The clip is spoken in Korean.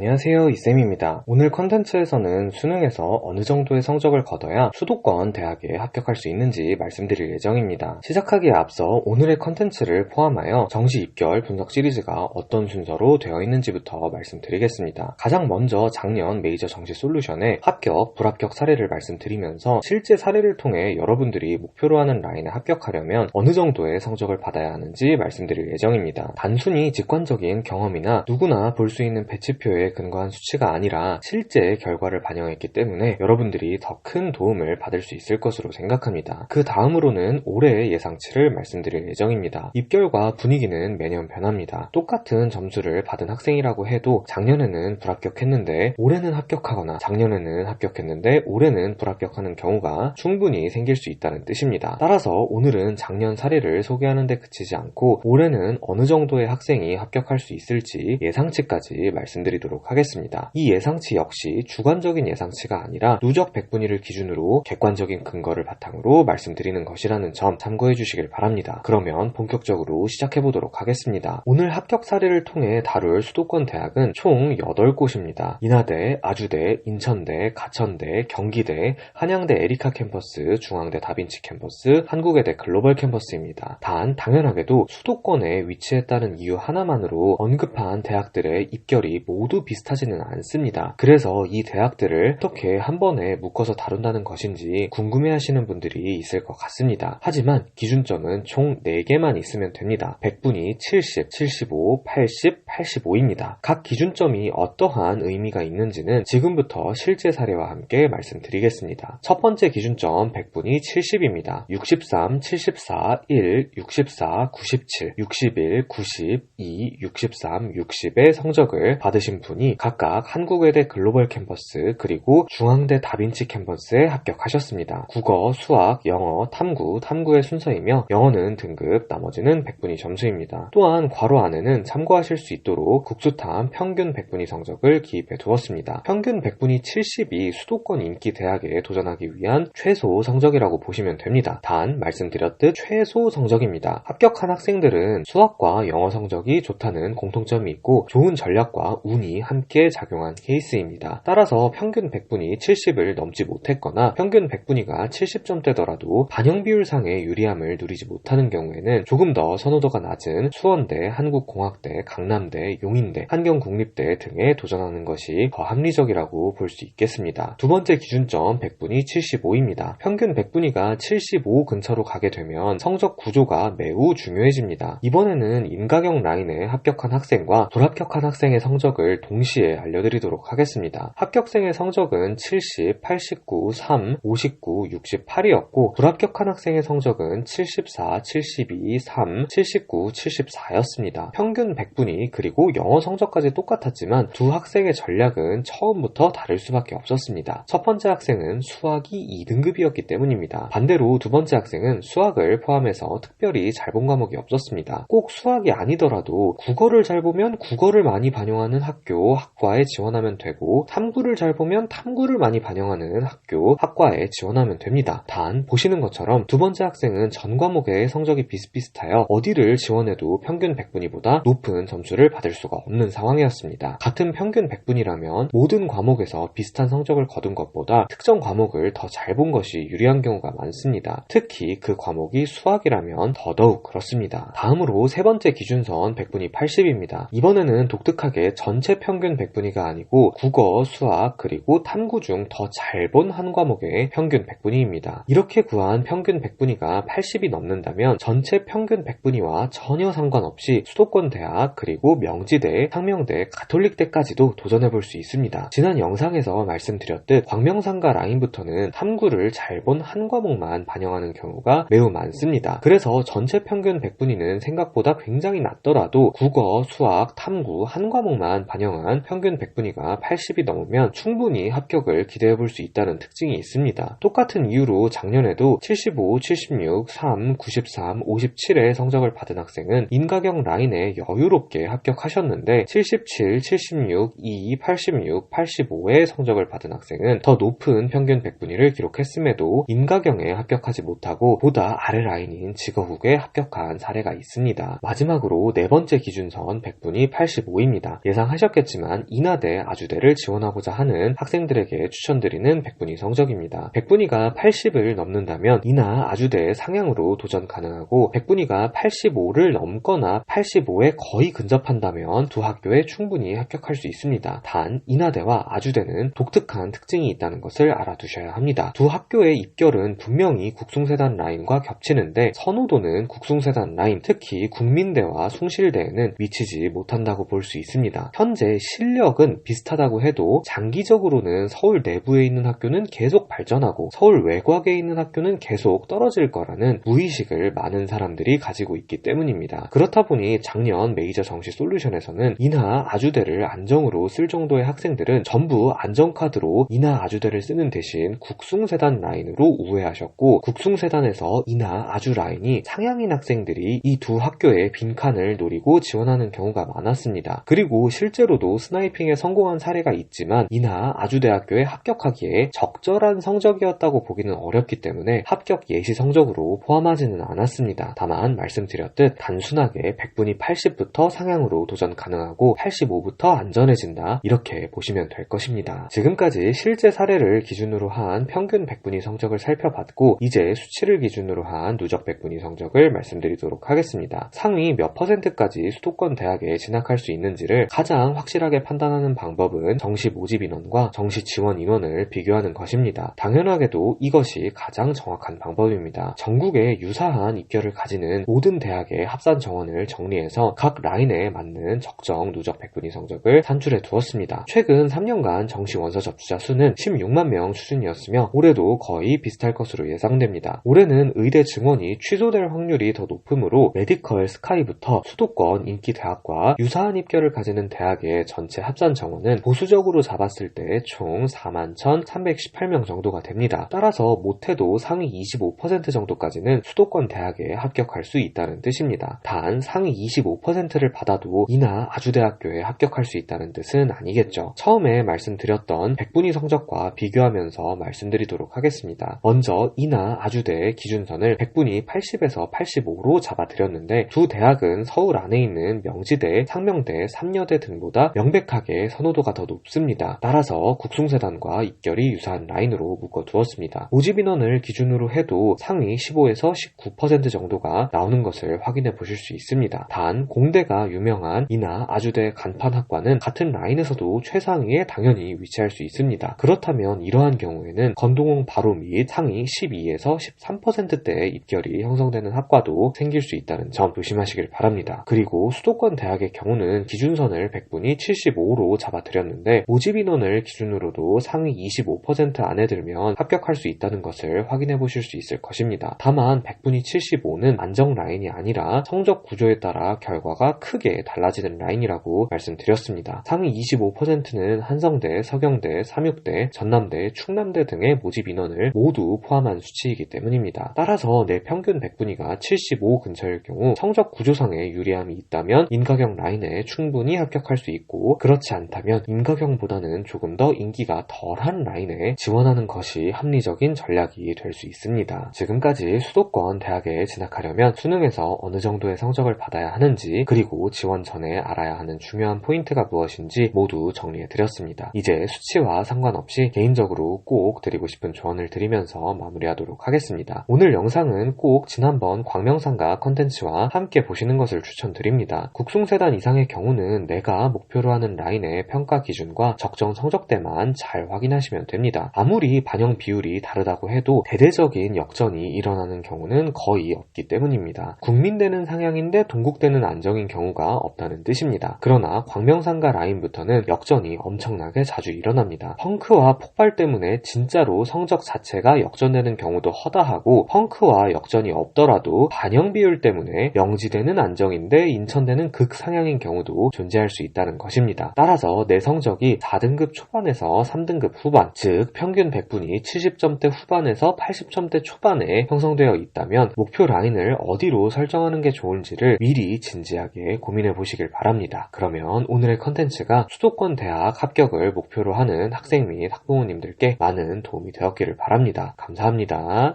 안녕하세요, 이쌤입니다. 오늘 컨텐츠에서는 수능에서 어느 정도의 성적을 거둬야 수도권 대학에 합격할 수 있는지 말씀드릴 예정입니다. 시작하기에 앞서 오늘의 컨텐츠를 포함하여 정시 입결 분석 시리즈가 어떤 순서로 되어 있는지부터 말씀드리겠습니다. 가장 먼저 작년 메이저 정시 솔루션의 합격, 불합격 사례를 말씀드리면서 실제 사례를 통해 여러분들이 목표로 하는 라인에 합격하려면 어느 정도의 성적을 받아야 하는지 말씀드릴 예정입니다. 단순히 직관적인 경험이나 누구나 볼 수 있는 배치표에 근거한 수치가 아니라 실제 결과를 반영했기 때문에 여러분들이 더 큰 도움을 받을 수 있을 것으로 생각합니다. 그 다음으로는 올해의 예상치를 말씀드릴 예정입니다. 입결과 분위기는 매년 변합니다. 똑같은 점수를 받은 학생이라고 해도 작년에는 불합격했는데 올해는 합격하거나 작년에는 합격했는데 올해는 불합격하는 경우가 충분히 생길 수 있다는 뜻입니다. 따라서 오늘은 작년 사례를 소개하는 데 그치지 않고 올해는 어느 정도의 학생이 합격할 수 있을지 예상치까지 말씀드리도록 하겠습니다. 이 예상치 역시 주관적인 예상치가 아니라 누적 백분위를 기준으로 객관적인 근거를 바탕으로 말씀드리는 것이라는 점 참고해 주시길 바랍니다. 그러면 본격적으로 시작해 보도록 하겠습니다. 오늘 합격 사례를 통해 다룰 수도권 대학은 총 8곳입니다. 인하대, 아주대, 인천대, 가천대, 경기대, 한양대 에리카 캠퍼스, 중앙대 다빈치 캠퍼스, 한국외대 글로벌 캠퍼스입니다. 단 당연하게도 수도권에 위치했다는 이유 하나만으로 언급한 대학들의 입결이 모두 비슷하지는 않습니다. 그래서 이 대학들을 어떻게 한 번에 묶어서 다룬다는 것인지 궁금해하시는 분들이 있을 것 같습니다. 하지만 기준점은 총 4개만 있으면 됩니다. 100분위 70, 75, 80, 85입니다. 각 기준점이 어떠한 의미가 있는지는 지금부터 실제 사례와 함께 말씀드리겠습니다. 첫 번째 기준점 100분위 70입니다. 63, 74, 1, 64, 97, 61, 92, 63, 60의 성적을 받으신 분이 각각 한국외대 글로벌 캠퍼스 그리고 중앙대 다빈치 캠퍼스에 합격하셨습니다. 국어, 수학, 영어, 탐구의 순서이며 영어는 등급, 나머지는 100분위 점수입니다. 또한 괄호 안에는 참고하실 수 있도록 국수탐 평균 100분위 성적을 기입해 두었습니다. 평균 100분위 70이 수도권 인기 대학에 도전하기 위한 최소 성적이라고 보시면 됩니다. 단 말씀드렸듯 최소 성적입니다. 합격한 학생들은 수학과 영어 성적이 좋다는 공통점이 있고 좋은 전략과 운이 함께 작용한 케이스입니다. 따라서 평균 100분위 70을 넘지 못했거나 평균 100분위가 70점대더라도 반영 비율상의 유리함을 누리지 못하는 경우에는 조금 더 선호도가 낮은 수원대, 한국공학대, 강남대, 용인대, 한경국립대 등에 도전하는 것이 더 합리적이라고 볼 수 있겠습니다. 두 번째 기준점 100분위 75입니다. 평균 100분위가 75 근처로 가게 되면 성적 구조가 매우 중요해집니다. 이번에는 인가경 라인에 합격한 학생과 불합격한 학생의 성적을 동시에 알려드리도록 하겠습니다. 합격생의 성적은 70, 89, 3, 59, 68이었고 불합격한 학생의 성적은 74, 72, 3, 79, 74였습니다. 평균 100분위 그리고 영어 성적까지 똑같았지만 두 학생의 전략은 처음부터 다를 수밖에 없었습니다. 첫 번째 학생은 수학이 2등급이었기 때문입니다. 반대로 두 번째 학생은 수학을 포함해서 특별히 잘 본 과목이 없었습니다. 꼭 수학이 아니더라도 국어를 잘 보면 국어를 많이 반영하는 학교, 학과에 지원하면 되고 탐구를 잘 보면 탐구를 많이 반영하는 학교, 학과에 지원하면 됩니다. 단 보시는 것처럼 두 번째 학생은 전 과목의 성적이 비슷비슷하여 어디를 지원해도 평균 100분위보다 높은 점수를 받을 수가 없는 상황이었습니다. 같은 평균 100분위라면 모든 과목에서 비슷한 성적을 거둔 것보다 특정 과목을 더 잘 본 것이 유리한 경우가 많습니다. 특히 그 과목이 수학이라면 더더욱 그렇습니다. 다음으로 세 번째 기준선 100분위 80입니다. 이번에는 독특하게 전체 평균 100분위가 아니고 국어, 수학, 그리고 탐구 중 더 잘 본 한 과목의 평균 100분위입니다. 이렇게 구한 평균 100분위가 80이 넘는다면 전체 평균 100분위와 전혀 상관없이 수도권 대학 그리고 명지대, 상명대, 가톨릭대까지도 도전해볼 수 있습니다. 지난 영상에서 말씀드렸듯 광명상가 라인부터는 탐구를 잘 본 한 과목만 반영하는 경우가 매우 많습니다. 그래서 전체 평균 100분위는 생각보다 굉장히 낮더라도 국어, 수학, 탐구 한 과목만 반영한 평균 100분위가 80이 넘으면 충분히 합격을 기대해볼 수 있다는 특징이 있습니다. 똑같은 이유로 작년에도 75, 76, 3, 93, 57의 성적을 받은 학생은 인가경 라인에 여유롭게 합격하셨는데 77, 76, 2, 86, 85의 성적을 받은 학생은 더 높은 평균 100분위를 기록했음에도 인가경에 합격하지 못하고 보다 아래 라인인 직어국에 합격한 사례가 있습니다. 마지막으로 네 번째 기준선 100분위 85입니다. 예상하셨겠지만 하지만 인하대, 아주대를 지원하고자 하는 학생들에게 추천드리는 백분위 성적입니다. 백분위가 80을 넘는다면 인하, 아주대 상향으로 도전 가능하고, 백분위가 85를 넘거나 85에 거의 근접한다면 두 학교에 충분히 합격할 수 있습니다. 단 인하대와 아주대는 독특한 특징이 있다는 것을 알아두셔야 합니다. 두 학교의 입결은 분명히 국숭세단 라인과 겹치는데 선호도는 국숭세단 라인, 특히 국민대와 숭실대에는 미치지 못한다고 볼 수 있습니다. 현재 실력은 비슷하다고 해도 장기적으로는 서울 내부에 있는 학교는 계속 발전하고 서울 외곽에 있는 학교는 계속 떨어질 거라는 무의식을 많은 사람들이 가지고 있기 때문입니다. 그렇다 보니 작년 메이저 정시 솔루션에서는 인하, 아주대를 안정으로 쓸 정도의 학생들은 전부 안정카드로 인하, 아주대를 쓰는 대신 국숭세단 라인으로 우회하셨고, 국숭세단에서 인하, 아주 라인이 상향인 학생들이 이 두 학교의 빈칸을 노리고 지원하는 경우가 많았습니다. 그리고 실제로도 스나이핑에 성공한 사례가 있지만 인하, 아주대학교에 합격하기에 적절한 성적이었다고 보기는 어렵기 때문에 합격 예시 성적으로 포함하지는 않았습니다. 다만 말씀드렸듯 단순하게 백분위 80부터 상향으로 도전 가능하고 85부터 안전해진다, 이렇게 보시면 될 것입니다. 지금까지 실제 사례를 기준으로 한 평균 백분위 성적을 살펴봤고, 이제 수치를 기준으로 한 누적 백분위 성적을 말씀드리도록 하겠습니다. 상위 몇 %까지 수도권 대학에 진학할 수 있는지를 가장 확실하게 판단하는 방법은 정시 모집 인원과 정시 지원 인원을 비교하는 것입니다. 당연하게도 이것이 가장 정확한 방법입니다. 전국에 유사한 입결을 가지는 모든 대학의 합산 정원을 정리해서 각 라인에 맞는 적정 누적 백분위 성적을 산출해 두었습니다. 최근 3년간 정시 원서 접수자 수는 16만 명 수준이었으며 올해도 거의 비슷할 것으로 예상됩니다. 올해는 의대 증원이 취소될 확률이 더 높으므로 메디컬 스카이부터 수도권 인기 대학과 유사한 입결을 가지는 대학의 전체 합산 정원은 보수적으로 잡았을 때 총 41,318명 정도가 됩니다. 따라서 못해도 상위 25% 정도까지는 수도권 대학에 합격할 수 있다는 뜻입니다. 단 상위 25%를 받아도 인하, 아주대학교에 합격할 수 있다는 뜻은 아니겠죠. 처음에 말씀드렸던 백분위 성적과 비교하면서 말씀드리도록 하겠습니다. 먼저 인하, 아주대의 기준선을 백분위 80에서 85로 잡아드렸는데, 두 대학은 서울 안에 있는 명지대, 상명대, 삼여대 등보다 명백하게 선호도가 더 높습니다. 따라서 국숭세단과 입결이 유사한 라인으로 묶어두었습니다. 모집 인원을 기준으로 해도 상위 15에서 19% 정도가 나오는 것을 확인해 보실 수 있습니다. 단 공대가 유명한 인하, 아주대 간판학과는 같은 라인에서도 최상위에 당연히 위치할 수 있습니다. 그렇다면 이러한 경우에는 건동홍 바로 및 상위 12에서 13%대의 입결이 형성되는 학과도 생길 수 있다는 점 조심하시길 바랍니다. 그리고 수도권 대학의 경우는 기준선을 백분위 75로 잡아드렸는데 모집 인원을 기준으로도 상위 25% 안에 들면 합격할 수 있다는 것을 확인해 보실 수 있을 것입니다. 다만 백분위 75는 안정 라인이 아니라 성적 구조에 따라 결과가 크게 달라지는 라인이라고 말씀드렸습니다. 상위 25%는 한성대, 서경대, 삼육대, 전남대, 충남대 등의 모집 인원을 모두 포함한 수치이기 때문입니다. 따라서 내 평균 백분위가 75 근처일 경우 성적 구조상에 유리함이 있다면 인가경 라인에 충분히 합격할 수 있고, 그렇지 않다면 인가경보다는 조금 더 인기가 덜한 라인에 지원하는 것이 합리적인 전략이 될 수 있습니다. 지금까지 수도권 대학에 진학하려면 수능에서 어느 정도의 성적을 받아야 하는지, 그리고 지원 전에 알아야 하는 중요한 포인트가 무엇인지 모두 정리해드렸습니다. 이제 수치와 상관없이 개인적으로 꼭 드리고 싶은 조언을 드리면서 마무리하도록 하겠습니다. 오늘 영상은 꼭 지난번 광명상가 컨텐츠와 함께 보시는 것을 추천드립니다. 국숭세단 이상의 경우는 내가 목표로 하는 라인의 평가 기준과 적정 성적대만 잘 확인하시면 됩니다. 아무리 반영 비율이 다르다고 해도 대대적인 역전이 일어나는 경우는 거의 없기 때문입니다. 국민대는 상향인데 동국대는 안정인 경우가 없다는 뜻입니다. 그러나 광명상가 라인부터는 역전이 엄청나게 자주 일어납니다. 펑크와 폭발 때문에 진짜로 성적 자체가 역전되는 경우도 허다하고, 펑크와 역전이 없더라도 반영 비율 때문에 명지대는 안정인데 인천대는 극상향인 경우도 존재할 수 있다는 것입니다. 따라서 내 성적이 4등급 초반에서 3등급 후반, 즉 평균 백분위 70점대 후반에서 80점대 초반에 형성되어 있다면 목표 라인을 어디로 설정하는 게 좋은지를 미리 진지하게 고민해 보시길 바랍니다. 그러면 오늘의 컨텐츠가 수도권 대학 합격을 목표로 하는 학생 및 학부모님들께 많은 도움이 되었기를 바랍니다. 감사합니다.